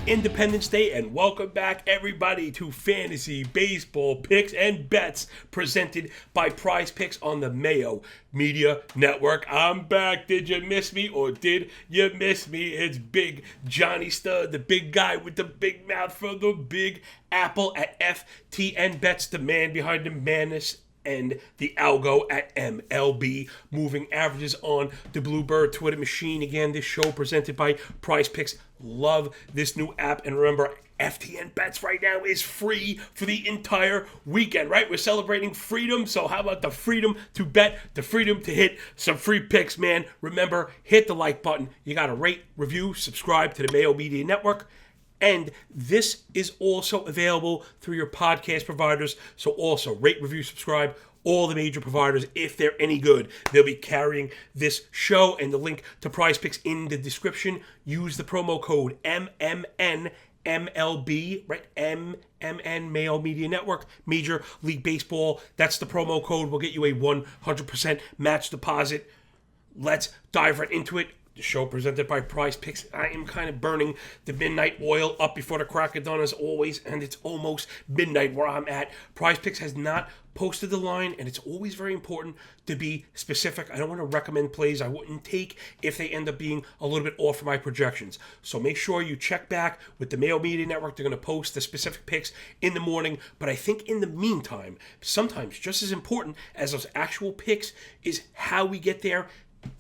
Independence Day, and welcome back everybody to Fantasy Baseball Picks and Bets presented by Prize Picks on the Mayo Media Network. I'm back. Did you miss me or did you miss me? It's Big Johnny Stud, the big guy with the big mouth from the Big Apple at FTN Bets, the man behind the madness and the algo at MLB Moving Averages on the Bluebird Twitter machine. Again, this show presented by Prize Picks. Love this new app. And remember, FTN Bets right now is free for the entire weekend, right? We're celebrating freedom. So how about the freedom to bet, the freedom to hit some free picks, man? Remember, hit the like button. You got to rate, review, subscribe to the Mayo Media Network. And this is also available through your podcast providers. So also rate, review, subscribe, all the major providers. If they're any good, they'll be carrying this show. And the link to Prize Picks in the description. Use the promo code MMNMLB, right? MMN, Mayo Media Network, Major League Baseball. That's the promo code. We'll get you a 100% match deposit. Let's dive right into it. The show presented by Prize Picks. I am kind of burning the midnight oil up before the crack of dawn as always, and it's almost midnight where I'm at. Prize Picks has not posted the line, and it's always very important to be specific. I don't want to recommend plays I wouldn't take if they end up being a little bit off from my projections. So make sure you check back with the Mayo Media Network. They're going to post the specific picks in the morning, but I think in the meantime, sometimes just as important as those actual picks is how we get there.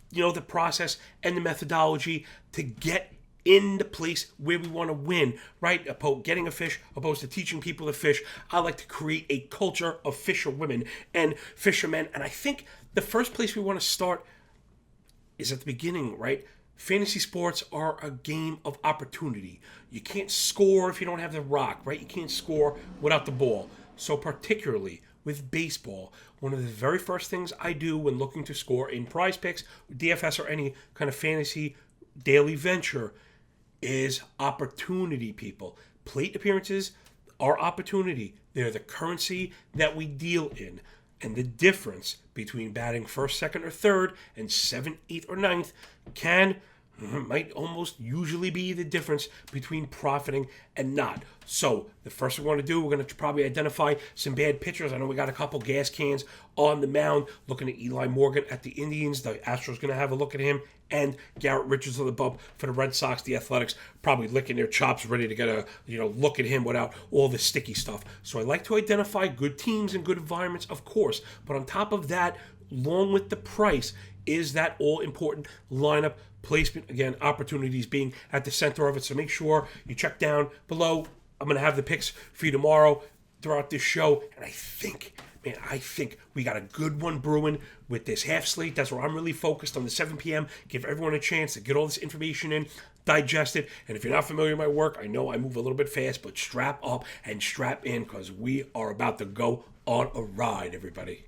You know, the process and the methodology to get in the place where we want to win, right? Getting a fish opposed to teaching people to fish. I like to create a culture of fisherwomen and fishermen. And I think the first place we want to start is at the beginning, right? Fantasy sports are a game of opportunity. You can't score if you don't have the rock, right? You can't score without the ball. So particularly with baseball, one of the very first things I do when looking to score in Prize Picks, DFS, or any kind of fantasy daily venture is opportunity, people. Plate appearances are opportunity. They're the currency that we deal in. And the difference between batting first, second, or third and 7th, 8th, or 9th might almost usually be the difference between profiting and not. So the first thing we want to do, we're going to probably identify some bad pitchers. I know we got a couple gas cans on the mound looking at Eli Morgan at the Indians. The Astros going to have a look at him. And Garrett Richards on the bump for the Red Sox. The Athletics probably licking their chops, ready to get a look at him without all the sticky stuff. So I like to identify good teams and good environments, of course. But on top of that, along with the price, is that all-important lineup placement. Again, opportunities being at the center of it. So make sure you check down below. I'm going to have the picks for you tomorrow throughout this show. And I think we got a good one brewing with this half slate. That's where I'm really focused on the 7 p.m. Give everyone a chance to get all this information in, digest it. And if you're not familiar with my work, I know I move a little bit fast, but strap up and strap in because we are about to go on a ride, everybody.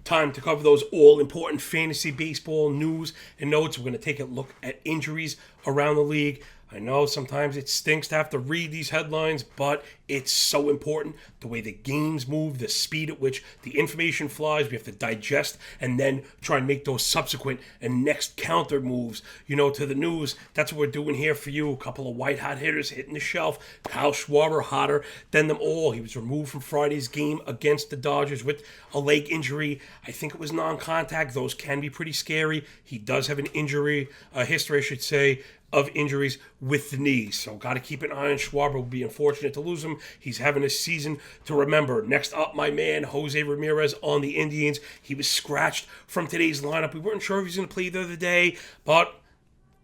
Time to cover those all-important fantasy baseball news and notes. We're going to take a look at injuries around the league. I know sometimes it stinks to have to read these headlines, but it's so important. The way the games move, the speed at which the information flies, we have to digest and then try and make those subsequent and next counter moves, to the news. That's what we're doing here for you. A couple of white-hot hitters hitting the shelf. Kyle Schwarber, hotter than them all. He was removed from Friday's game against the Dodgers with a leg injury. I think it was non-contact. Those can be pretty scary. He does have an injury, a history, I should say, of injuries with the knees. So got to keep an eye on Schwarber. Will be unfortunate to lose him. He's having a season to remember. Next up, my man, Jose Ramirez on the Indians. He was scratched from today's lineup. We weren't sure if he was going to play the other day, but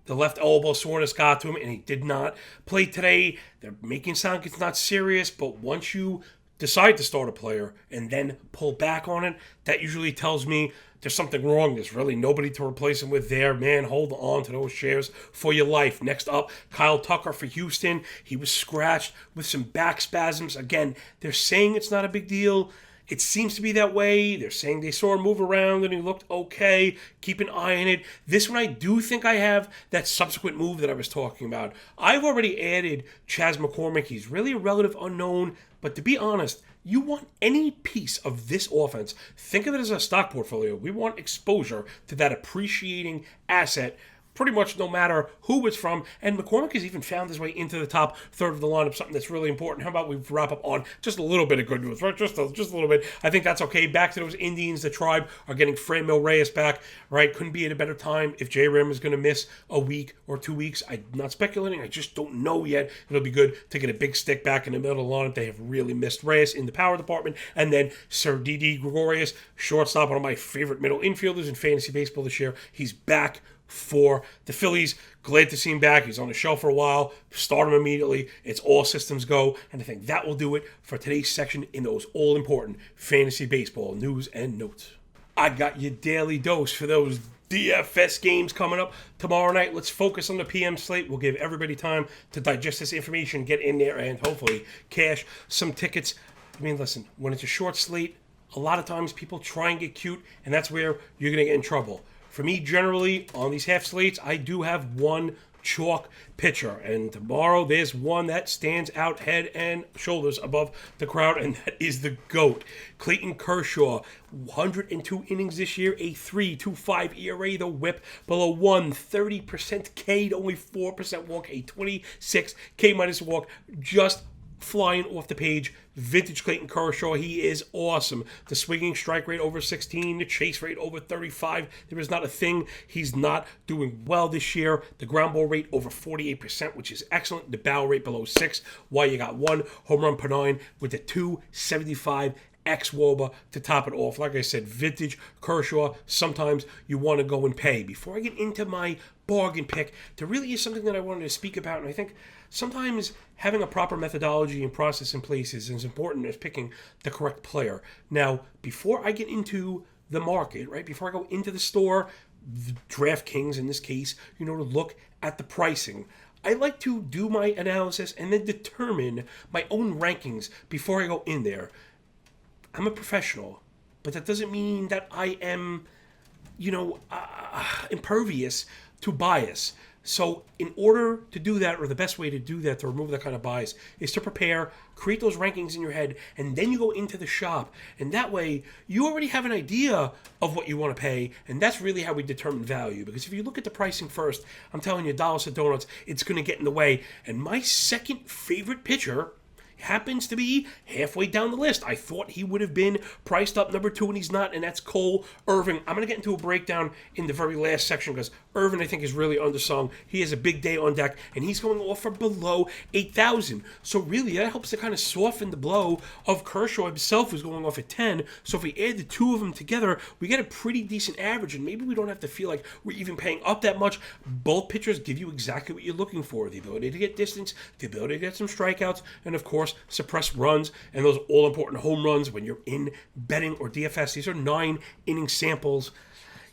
the left elbow soreness got to him, and he did not play today. They're making it sound like it's not serious, but once you decide to start a player and then pull back on it, that usually tells me there's something wrong. There's really nobody to replace him with there. Man, hold on to those shares for your life. Next up, Kyle Tucker for Houston. He was scratched with some back spasms. Again, they're saying it's not a big deal. It seems to be that way. They're saying they saw him move around and he looked okay. Keep an eye on it. This one, I do think I have that subsequent move that I was talking about. I've already added Chas McCormick. He's really a relative unknown, but to be honest, you want any piece of this offense, think of it as a stock portfolio. We want exposure to that appreciating asset. pretty much no matter who it's from. And McCormick has even found his way into the top third of the lineup, something that's really important. How about we wrap up on just a little bit of good news, right? Just a little bit. I think that's okay. Back to those Indians. The Tribe are getting Franmil Reyes back, right? Couldn't be at a better time. If J-Ram is going to miss a week or 2 weeks, I'm not speculating. I just don't know yet. It'll be good to get a big stick back in the middle of the lineup. They have really missed Reyes in the power department. And then Sir Didi Gregorius, shortstop, one of my favorite middle infielders in fantasy baseball this year. He's back for the Phillies. Glad to see him back. He's on the shelf for a while. Start him immediately. It's all systems go. And I think that will do it for today's section in those all-important fantasy baseball news and notes. I got your daily dose for those DFS games coming up tomorrow night. Let's focus on the PM slate. We'll give everybody time to digest this information, get in there, and hopefully cash some tickets. I mean, listen, when it's a short slate, a lot of times people try and get cute, and that's where you're going to get in trouble. For me, generally, on these half slates, I do have one chalk pitcher. And tomorrow, there's one that stands out head and shoulders above the crowd, and that is the GOAT. Clayton Kershaw, 102 innings this year, a 3.25 ERA, the whip below 1, 30% K to only 4% walk, a 26 K minus walk, just flying off the page. Vintage Clayton Kershaw, he is awesome. The swinging strike rate over 16, the chase rate over 35. There is not a thing he's not doing well this year. The ground ball rate over 48%, which is excellent. The barrel rate below 6. Why you got 1 home run per 9 with the 275 ex-Woba to top it off. Like I said, vintage Kershaw, sometimes you want to go and pay. Before I get into my bargain pick, there really is something that I wanted to speak about, and I think sometimes having a proper methodology and process in place is as important as picking the correct player. Now, before I get into the market, right, before I go into the store, DraftKings in this case, to look at the pricing, I like to do my analysis and then determine my own rankings before I go in there. I'm a professional, but that doesn't mean that I am, impervious to bias. So in order to do that, or the best way to do that, to remove that kind of bias, is to prepare, create those rankings in your head, and then you go into the shop. And that way, you already have an idea of what you want to pay, and that's really how we determine value. Because if you look at the pricing first, I'm telling you, dollars to donuts, it's going to get in the way. And my second favorite pitcher happens to be halfway down the list. I thought he would have been priced up number 2, and he's not, and that's Cole Irvin. I'm going to get into a breakdown in the very last section because Irvin, I think, is really undersung. He has a big day on deck, and he's going off for below 8,000. So really, that helps to kind of soften the blow of Kershaw himself, who's going off at 10. So if we add the two of them together, we get a pretty decent average, and maybe we don't have to feel like we're even paying up that much. Both pitchers give you exactly what you're looking for: the ability to get distance, the ability to get some strikeouts, and of course, suppress runs and those all-important home runs when you're in betting or DFS. These are 9-inning samples.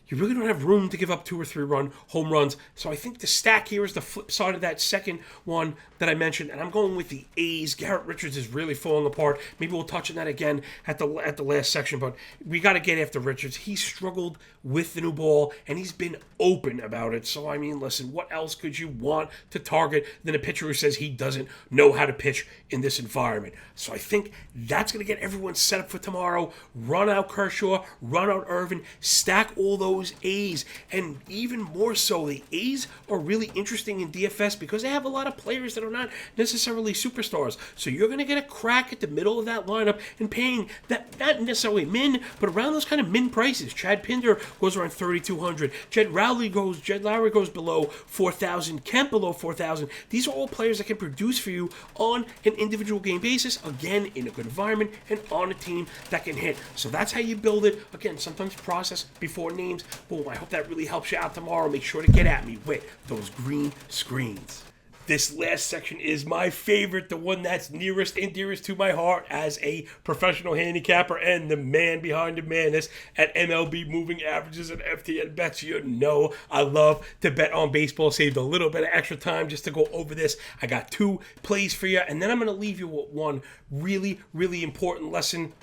You really don't have room to give up 2 or 3 run home runs. So I think the stack here is the flip side of that second one that I mentioned, and I'm going with the A's. Garrett Richards is really falling apart. Maybe we'll touch on that again at the last section, but we got to get after Richards. He struggled with the new ball, and he's been open about it. So, I mean, listen, what else could you want to target than a pitcher who says he doesn't know how to pitch in this environment? So I think that's going to get everyone set up for tomorrow. Run out Kershaw, run out Irvin, stack all those A's, and even more so, the A's are really interesting in DFS because they have a lot of players that are not necessarily superstars. So you're going to get a crack at the middle of that lineup and paying that, not necessarily min, but around those kind of min prices. Chad Pinder goes around 3,200. Jed Lowry goes below 4,000. Kemp below 4,000. These are all players that can produce for you on an individual game basis, again, in a good environment and on a team that can hit. So that's how you build it. Again, sometimes process before names. Boom, I hope that really helps you out tomorrow. Make sure to get at me with those green screens. This last section is my favorite, the one that's nearest and dearest to my heart as a professional handicapper and the man behind the madness at MLB Moving Averages and FTN Bets. You know I love to bet on baseball. Saved a little bit of extra time just to go over this. I got 2 plays for you, and then I'm going to leave you with one really, really important lesson.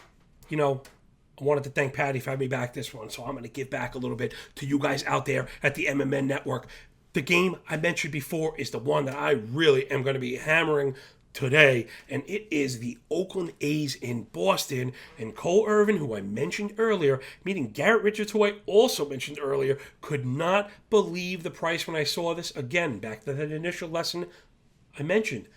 I wanted to thank Patty for having me back this one, so I'm going to give back a little bit to you guys out there at the MMN Network. The game I mentioned before is the one that I really am going to be hammering today, and it is the Oakland A's in Boston. And Cole Irvin, who I mentioned earlier, meeting Garrett Richards, who I also mentioned earlier, could not believe the price when I saw this. Again, back to that initial lesson I mentioned,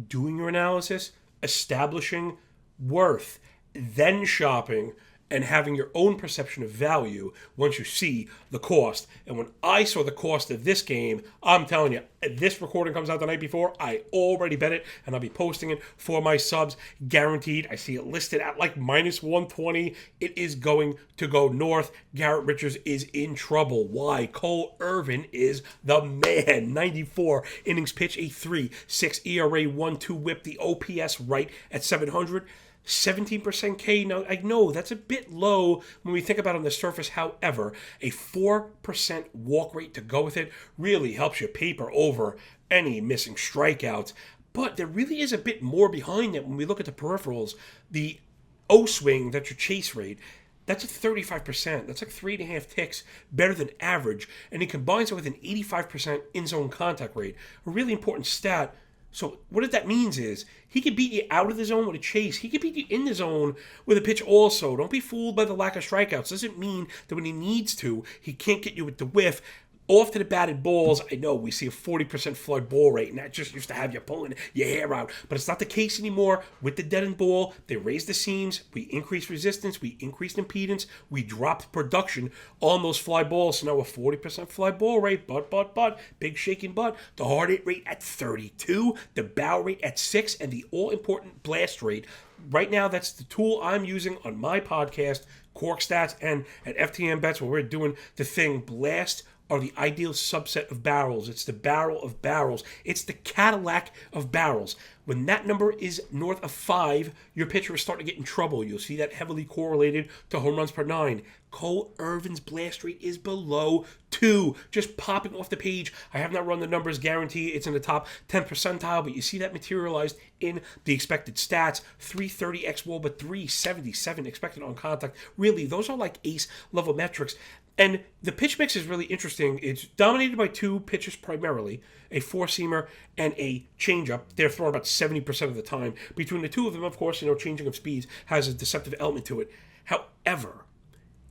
doing your analysis, establishing worth, then shopping, and having your own perception of value once you see the cost. And when I saw the cost of this game, I'm telling you, this recording comes out the night before, I already bet it, and I'll be posting it for my subs, guaranteed. I see it listed at like minus 120. It is going to go north. Garrett Richards is in trouble. Why? Cole Irvin is the man. 94 innings pitched, a 3.6 ERA, 1.2 whip, the OPS right at 700. 17% K. Now, I know that's a bit low when we think about it on the surface. However, a 4% walk rate to go with it really helps you paper over any missing strikeouts. But there really is a bit more behind it when we look at the peripherals. The O-swing, that's your chase rate. That's at 35%. That's like 3.5 ticks better than average. And he combines it with an 85% in-zone contact rate. A really important stat. So what that means is he could beat you out of the zone with a chase. He could beat you in the zone with a pitch also. Don't be fooled by the lack of strikeouts. Doesn't mean that when he needs to, he can't get you with the whiff. Off to the batted balls, I know we see a 40% fly ball rate, and that just used to have you pulling your hair out. But it's not the case anymore. With the dead end ball, they raised the seams, we increased resistance, we increased impedance, we dropped production on those fly balls. So now a 40% fly ball rate, but, big shaking butt. The hard hit rate at 32, the barrel rate at 6, and the all-important blast rate. Right now, that's the tool I'm using on my podcast, Cork Stats, and at FTN Bets, where we're doing the thing, blast are the ideal subset of barrels. It's the barrel of barrels. It's the Cadillac of barrels. When that number is north of 5, your pitcher is starting to get in trouble. You'll see that heavily correlated to home runs per 9. Cole Irvin's blast rate is below 2. Just popping off the page. I have not run the numbers, guarantee it's in the top 10 percentile, but you see that materialized in the expected stats. 330 x-wall, but 377 expected on contact. Really, those are like ace level metrics. And the pitch mix is really interesting. It's dominated by 2 pitches primarily, a 4-seamer and a changeup. They're thrown about 70% of the time. Between the two of them, of course, changing of speeds has a deceptive element to it. However,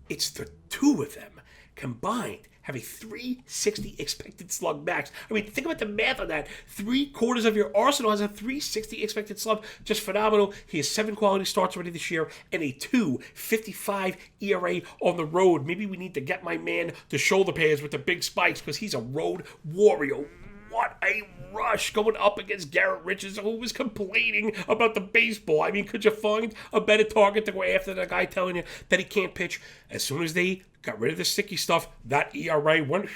it's the 2 of them combined have a 360 expected slug max. I mean, think about the math on that. 3/4 of your arsenal has a 360 expected slug. Just phenomenal. He has 7 quality starts already this year and a 2.55 ERA on the road. Maybe we need to get my man the shoulder pads with the big spikes because he's a road warrior. What a rush going up against Garrett Richards, who was complaining about the baseball. I mean, could you find a better target to go after the guy telling you that he can't pitch? As soon as they got rid of the sticky stuff, that ERA went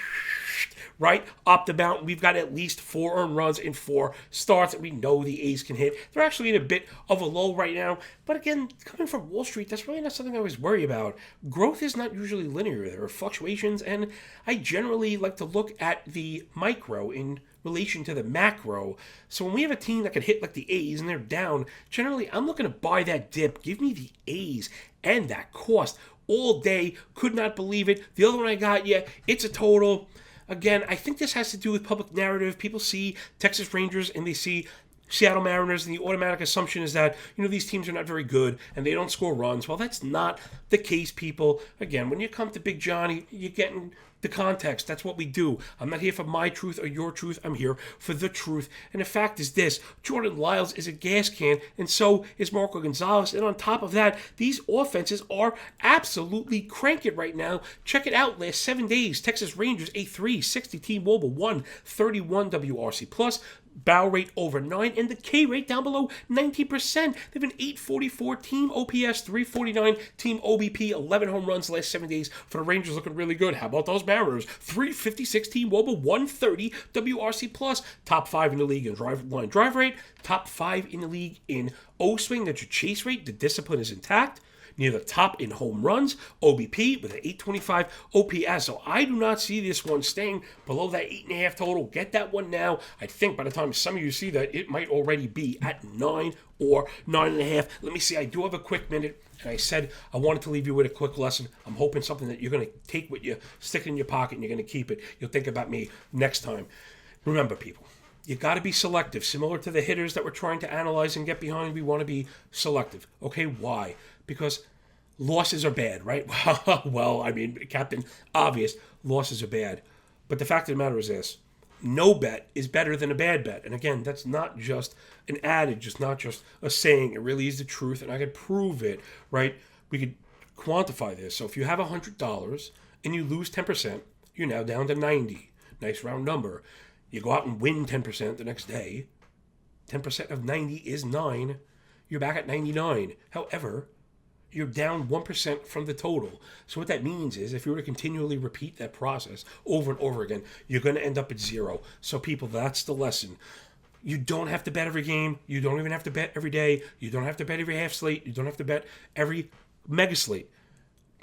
right up the mountain. We've got at least 4 earned runs in 4 starts that we know the A's can hit. They're actually in a bit of a lull right now. But again, coming from Wall Street, that's really not something I always worry about. Growth is not usually linear. There are fluctuations, and I generally like to look at the micro in relation to the macro. So when we have a team that can hit like the A's and they're down, generally I'm looking to buy that dip. Give me the A's and that cost all day. Could not believe it. The other one I got, it's a total. Again, I think this has to do with public narrative. People see Texas Rangers and they see Seattle Mariners, and the automatic assumption is that, these teams are not very good and they don't score runs. Well, that's not the case, people. Again, when you come to Big Johnny, you're getting the context. That's what we do. I'm not here for my truth or your truth. I'm here for the truth. And the fact is this: Jordan Lyles is a gas can, and so is Marco Gonzalez. And on top of that, these offenses are absolutely cranking right now. Check it out. Last 7 days, Texas Rangers, a 360 T-Mobile, 131 WRC plus. Barrel rate over 9, and the K rate down below 19%. They have an 844 team OPS, 349 team OBP, 11 home runs the last 7 days for the Rangers, looking really good. How about those Mariners? 356 team Wobble, 130 WRC plus, top 5 in the league in drive rate, top 5 in the league in O-swing. That's your chase rate. The discipline is intact. Near the top in home runs, OBP with an 825 OPS. So I do not see this one staying below that 8.5 total. Get that one now. I think by the time some of you see that, it might already be at 9 or 9.5. Let me see. I do have a quick minute. And I said I wanted to leave you with a quick lesson. I'm hoping something that you're going to take with you, stick it in your pocket, and you're going to keep it. You'll think about me next time. Remember, people, You got to be selective. Similar to the hitters that we're trying to analyze and get behind, we want to be selective. Okay, why? Because losses are bad, right? Well, I mean, Captain Obvious, losses are bad. But the fact of the matter is this. No bet is better than a bad bet. And again, that's not just an adage. It's not just a saying. It really is the truth, and I could prove it, right? We could quantify this. So if you have $100 and you lose 10%, you're now down to 90. Nice round number. You go out and win 10% the next day. 10% of 90 is 9. You're back at 99. However, you're down 1% from the total. So what that means is if you were to continually repeat that process over and over again, you're going to end up at 0. So people, that's the lesson. You don't have to bet every game. You don't even have to bet every day. You don't have to bet every half slate. You don't have to bet every mega slate.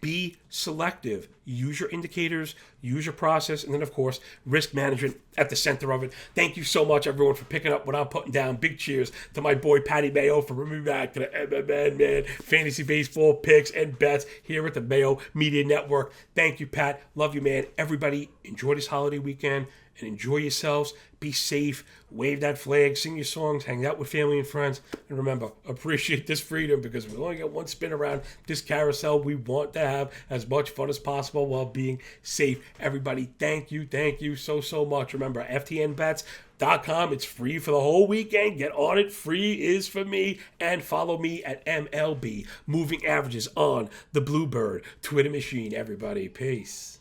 Be selective. Use your indicators, use your process, and then, of course, risk management at the center of it. Thank you so much, everyone, for picking up what I'm putting down. Big cheers to my boy, Patty Mayo, for bringing me back to the MLB, man. Fantasy baseball picks and bets here at the Mayo Media Network. Thank you, Pat. Love you, man. Everybody, enjoy this holiday weekend and enjoy yourselves. Be safe. Wave that flag. Sing your songs. Hang out with family and friends. And remember, appreciate this freedom because we only get one spin around this carousel. We want to have as much fun as possible while being safe. Everybody, thank you so much. Remember, FTNBets.com. It's free for the whole weekend. Get on it. Free is for me. And follow me at MLB Moving Averages on the Bluebird Twitter machine. Everybody, peace.